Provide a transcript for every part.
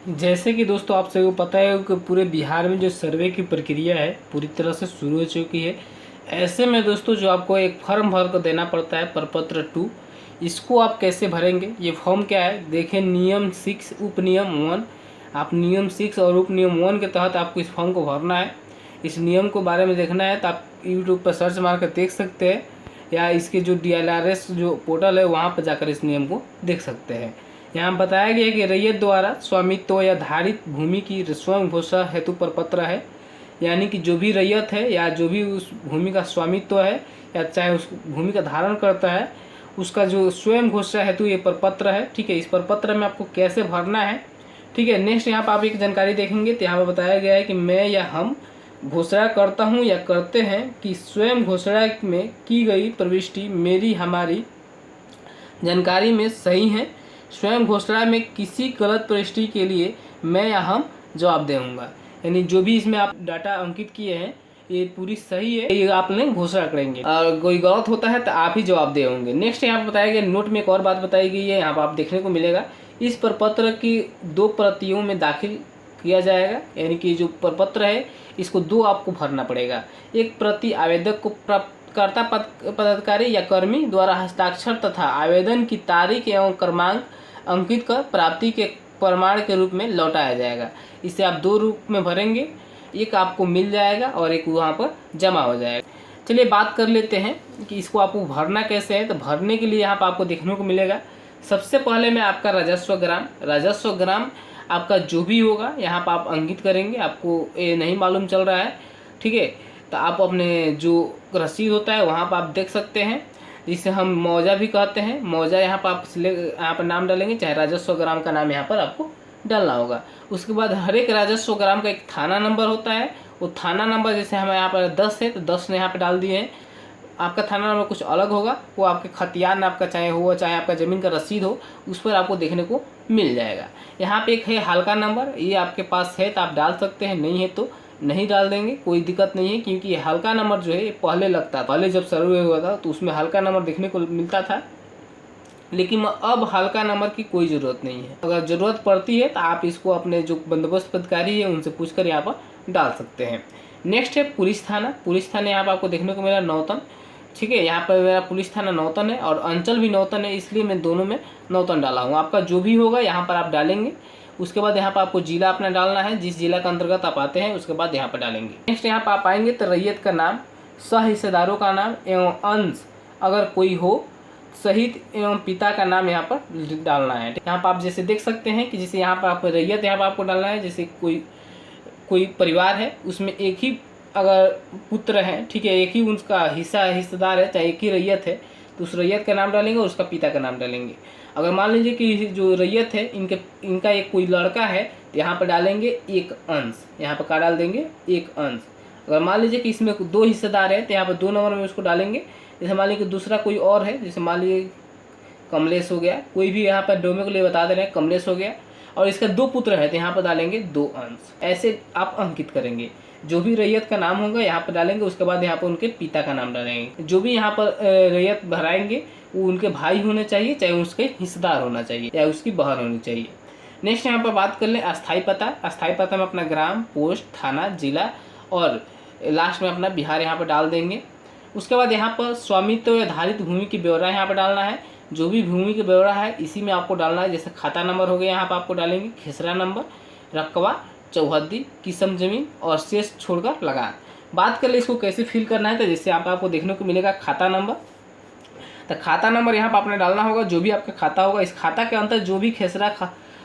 जैसे कि दोस्तों आप सभी को पता है कि पूरे बिहार में जो सर्वे की प्रक्रिया है पूरी तरह से शुरू हो चुकी है। ऐसे में दोस्तों जो आपको एक फॉर्म भर कर देना पड़ता है प्रपत्र 2, इसको आप कैसे भरेंगे? ये फॉर्म क्या है, देखें नियम 6 उप नियम 1। आप नियम 6 और उप नियम 1 के तहत आपको इस फॉर्म को भरना है। इस नियम को बारे में देखना है तो आप यूट्यूब पर सर्च मार कर देख सकते हैं, या इसके जो DLRS जो पोर्टल है वहाँ पर जाकर इस नियम को देख सकते हैं। यहाँ बताया गया है कि रैयत द्वारा स्वामित्व या धारित भूमि की स्वयं घोषणा हेतु प्रपत्र है, यानी कि जो भी रैयत है या जो भी उस भूमि का स्वामित्व है या चाहे उस भूमि का धारण करता है, उसका जो स्वयं घोषणा हेतु ये प्रपत्र है। ठीक है, इस प्रपत्र में आपको कैसे भरना है। ठीक है, नेक्स्ट यहाँ पर आप एक जानकारी देखेंगे तो यहाँ पर बताया गया है कि मैं या हम घोषणा करता हूँ या करते हैं कि स्वयं घोषणा में की गई प्रविष्टि मेरी हमारी जानकारी में सही है। स्वयं घोषणा में किसी गलत प्रविष्टि के लिए मैं या हम जवाब दूंगा, यानी जो भी इसमें आप डाटा अंकित किए हैं ये पूरी सही है, ये आपने घोषणा करेंगे, और कोई गलत होता है तो आप ही जवाब दे होंगे। नेक्स्ट यहाँ पर बताया गया, नोट में एक और बात बताई गई है, यहाँ पर आप देखने को मिलेगा इस प्रपत्र की 2 प्रतियों में दाखिल किया जाएगा, यानी कि जो प्रपत्र है इसको 2 आपको भरना पड़ेगा। एक प्रति आवेदक को प्राप्तकर्ता पदाधिकारी या कर्मी द्वारा हस्ताक्षर तथा आवेदन की तारीख एवं क्रमांक अंकित कर प्राप्ति के प्रमाण के रूप में लौटाया जाएगा। इसे आप 2 रूप में भरेंगे, एक आपको मिल जाएगा और एक वहाँ पर जमा हो जाएगा। चलिए बात कर लेते हैं कि इसको आपको भरना कैसे है। तो भरने के लिए यहाँ पर आपको देखने को मिलेगा, सबसे पहले में आपका राजस्व ग्राम आपका जो भी होगा यहाँ पर आप अंकित करेंगे। आपको ये नहीं मालूम चल रहा है, ठीक है, तो आप अपने जो रसीद होता है वहाँ पर आप देख सकते हैं, जिसे हम मौजा भी कहते हैं। मौजा यहाँ पर आप यहाँ पर नाम डालेंगे, चाहे राजस्व ग्राम का नाम यहाँ पर आपको डालना होगा। उसके बाद हर एक राजस्व ग्राम का एक थाना नंबर होता है, वो थाना नंबर जैसे हमें यहाँ पर 10 है तो 10 ने यहाँ पर डाल दिए हैं। आपका थाना नंबर कुछ अलग होगा, वो आपके खतियान आपका चाहे हो चाहे आपका ज़मीन का रसीद हो उस पर आपको देखने को मिल जाएगा। यहाँ पे एक है हल्का नंबर, ये आपके पास है तो आप डाल सकते हैं, नहीं है तो नहीं डाल देंगे, कोई दिक्कत नहीं है, क्योंकि ये हल्का नंबर जो है ये पहले लगता था। पहले जब सर्वे हुआ था तो उसमें हल्का नंबर देखने को मिलता था, लेकिन अब हल्का नंबर की कोई ज़रूरत नहीं है। अगर ज़रूरत पड़ती है तो आप इसको अपने जो बंदोबस्त अधिकारी है उनसे पूछकर यहाँ पर डाल सकते हैं। नेक्स्ट है पुलिस थाना यहाँ पर आपको देखने को मिला नौतन। ठीक है, यहाँ पर मेरा पुलिस थाना नौतन है और अंचल भी नौतन है, इसलिए मैं दोनों में नौतन डाला हूँ। आपका जो भी होगा यहाँ पर आप डालेंगे। उसके बाद यहाँ पर आपको जिला अपना डालना है, जिस जिला के अंतर्गत आप आते हैं उसके बाद यहाँ पर डालेंगे। नेक्स्ट यहाँ पर आप आएंगे तो रैयत का नाम, सह हिस्सेदारों का नाम एवं अंश अगर कोई हो सहित एवं पिता का नाम यहाँ पर डालना है। यहाँ पर आप जैसे देख सकते हैं कि जैसे यहाँ पर आप रैयत यहाँ पर आपको डालना है, जैसे कोई परिवार है उसमें एक ही अगर पुत्र हैं, ठीक है, एक ही उनका हिस्सेदार है, चाहे एक ही रैयत है तो उस रैयत का नाम डालेंगे और उसका पिता का नाम डालेंगे। अगर मान लीजिए कि जो रैयत है इनका एक कोई लड़का है तो यहाँ पर डालेंगे एक अंश, यहाँ पर क्या डाल देंगे, एक अंश। अगर मान लीजिए कि इसमें 2 हिस्सेदार हैं तो यहाँ पर 2 नंबर में उसको डालेंगे। जैसे मान लीजिए कि दूसरा कोई और है, जैसे मान लीजिए कमलेश हो गया, कोई भी यहाँ पर डोमे के लिए बता दे रहे हैं, कमलेश हो गया, और इसका 2 पुत्र है तो यहाँ पर डालेंगे 2 अंश। ऐसे आप अंकित करेंगे। जो भी रैयत का नाम होगा यहाँ पर डालेंगे, उसके बाद यहाँ पर उनके पिता का नाम डालेंगे। जो भी यहाँ पर रैयत भराएंगे वो उनके भाई होने चाहिए, चाहे उसके हिस्सेदार होना चाहिए या उसकी बहन होनी चाहिए। नेक्स्ट यहाँ पर बात कर लें अस्थायी पता में अपना ग्राम, पोस्ट, थाना, जिला और लास्ट में अपना बिहार यहाँ पर डाल देंगे। उसके बाद यहाँ पर स्वामित्व आधारित भूमि की ब्यौरा यहाँ पर डालना है। जो भी भूमि का ब्यौरा है इसी में आपको डालना है। जैसे खाता नंबर हो गया यहाँ पर आपको डालेंगे, खेसरा नंबर, रकबा, चौहद्दी, किस्म जमीन और शेष छोड़कर लगान। बात कर ले इसको कैसे फिल करना है, तो जैसे आपको देखने को मिलेगा खाता नंबर, तो खाता नंबर यहाँ पर आपने डालना होगा। जो भी आपका खाता होगा इस खाता के अंदर जो भी खेसरा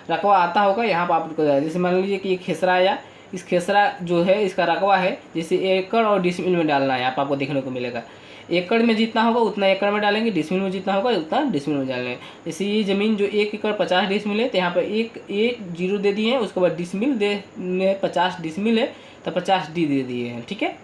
रकबा आता होगा यहाँ पर आपको, जैसे मान लीजिए कि ये खेसरा आया, इस खेसरा जो है इसका रकबा है, जैसे एकड़ और डिसमिल में डालना है। यहाँ पर आपको देखने को मिलेगा एकड़ में जितना होगा उतना एकड़ में डालेंगे, डिसमिल में जितना होगा उतना डिसमिल में डालेंगे। जैसे ये ज़मीन जो 1 एकड़ 50 डिसमिल है तो यहाँ पर एक जीरो दे दिए हैं, उसके बाद डिसमिल में 50 डिसमिल है तो 50 डी दे दिए हैं। ठीक है,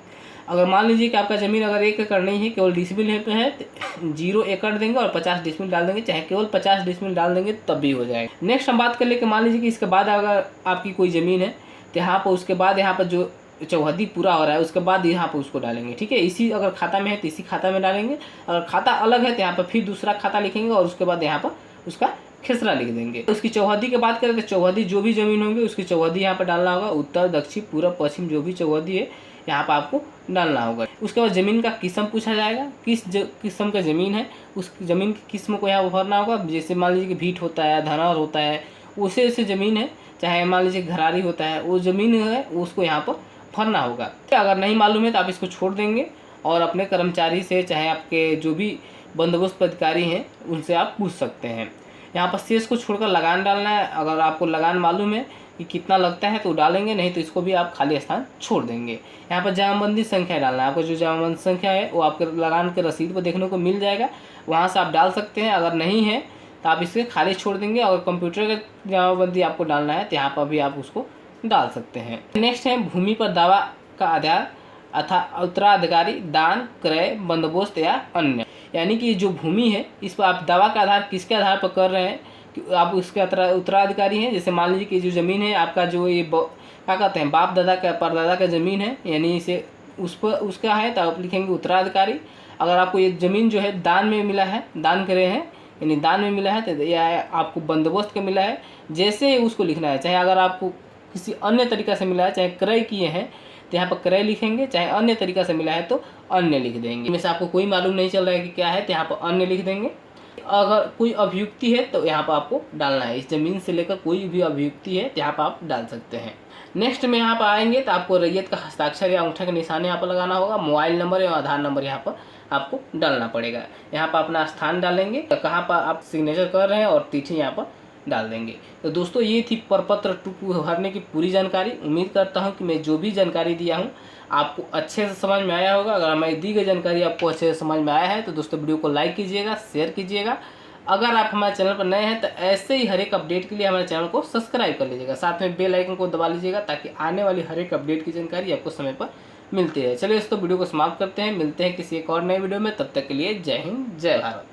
अगर मान लीजिए कि आपका ज़मीन अगर 1 एकड़ नहीं है, केवल डिसमिल है तो 0 एकड़ देंगे और 50 डिसमिल डाल देंगे, चाहे केवल 50 डिसमिल डाल देंगे तब भी हो जाएगा। नेक्स्ट हम बात कर ले कि मान लीजिए कि इसके बाद अगर आपकी कोई ज़मीन है तो यहाँ पर उसके बाद यहाँ पर जो चौहद्दी पूरा हो रहा है उसके बाद यहाँ पर उसको डालेंगे। ठीक है, इसी अगर खाता में है तो इसी खाता में डालेंगे, अगर खाता अलग है तो यहाँ पर फिर दूसरा खाता लिखेंगे और उसके बाद यहाँ पर उसका खेसरा लिख देंगे। उसकी चौहद्दी की बात करें तो चौहद्दी जो भी ज़मीन होंगी उसकी चौहद्दी यहाँ पर डालना होगा। उत्तर, दक्षिण, पूर्व, पश्चिम जो भी चौहद्दी है यहाँ पर आपको डालना होगा। उसके बाद ज़मीन का किस्म पूछा जाएगा, किस किस्म का ज़मीन है उस ज़मीन की किस्म को यहाँ पर भरना होगा। जैसे मान लीजिए कि भीट होता है, धनौर होता है, उसे ऐसे ज़मीन है, चाहे मान लीजिए घरारी होता है, वो ज़मीन है उसको यहाँ पर भरना होगा। अगर नहीं मालूम है तो आप इसको छोड़ देंगे और अपने कर्मचारी से, चाहे आपके जो भी बंदोबस्त अधिकारी हैं उनसे आप पूछ सकते हैं। यहाँ पर शेष को छोड़कर लगान डालना है। अगर आपको लगान मालूम है कि कितना लगता है तो डालेंगे, नहीं तो इसको भी आप खाली स्थान छोड़ देंगे। यहाँ पर जमाबंदी संख्या डालना है। आपको जो जमाबंदी संख्या है वो आपके लगान के रसीद पर देखने को मिल जाएगा, वहाँ से आप डाल सकते हैं। अगर नहीं है तो आप इसे खाली छोड़ देंगे। अगर कंप्यूटर का जमाबंदी आपको डालना है तो यहाँ पर भी आप उसको डाल सकते हैं। नेक्स्ट है भूमि पर दावा का आधार अथा उत्तराधिकारी, दान, क्रय, बंदोबस्त या अन्य। यानी कि जो भूमि है इस पर आप दावा का आधार किसके आधार पर कर रहे हैं कि आप उसके उत्तराधिकारी हैं। जैसे मान लीजिए कि जो ज़मीन है आपका, जो ये क्या कहते हैं, बाप दादा का परदादा का ज़मीन है, यानी इसे उस पर उसका है तो आप लिखेंगे उत्तराधिकारी। अगर आपको ये ज़मीन जो है दान में मिला है, दान करे हैं यानी दान में मिला है, तो या आपको बंदोबस्त का मिला है, जैसे उसको लिखना है। चाहे अगर आपको किसी अन्य तरीका से मिला है, चाहे क्रय किए हैं तो यहाँ पर क्रय लिखेंगे, चाहे अन्य तरीका से मिला है तो अन्य लिख देंगे। इनमें से आपको कोई मालूम नहीं चल रहा है कि क्या है तो यहाँ पर अन्य लिख देंगे। अगर कोई अभियुक्ति है तो यहाँ पर आपको डालना है। इस ज़मीन से लेकर कोई भी अभियुक्ति है तो यहाँ पर आप डाल सकते हैं। नेक्स्ट में यहाँ पर आएंगे तो आपको रैयत का हस्ताक्षर या अंगूठा का निशान यहाँ पर लगाना होगा। मोबाइल नंबर या आधार नंबर यहाँ पर आपको डालना पड़ेगा। यहाँ पर अपना स्थान डालेंगे, कहाँ पर आप सिग्नेचर कर रहे हैं और तिथि यहाँ पर डाल देंगे। तो दोस्तों ये थी प्रपत्र 2 भरने की पूरी जानकारी। उम्मीद करता हूँ कि मैं जो भी जानकारी दिया हूँ आपको अच्छे से समझ में आया होगा। अगर हमारी दी गई जानकारी आपको अच्छे से समझ में आया है तो दोस्तों वीडियो को लाइक कीजिएगा, शेयर कीजिएगा। अगर आप हमारे चैनल पर नए हैं तो ऐसे ही हर एक अपडेट के लिए हमारे चैनल को सब्सक्राइब कर लीजिएगा, साथ में बेल आइकन को दबा लीजिएगा ताकि आने वाली हर एक अपडेट की जानकारी आपको समय पर मिलती है। चलिए दोस्तों वीडियो को समाप्त करते हैं, मिलते हैं किसी एक और नए वीडियो में। तब तक के लिए जय हिंद, जय भारत।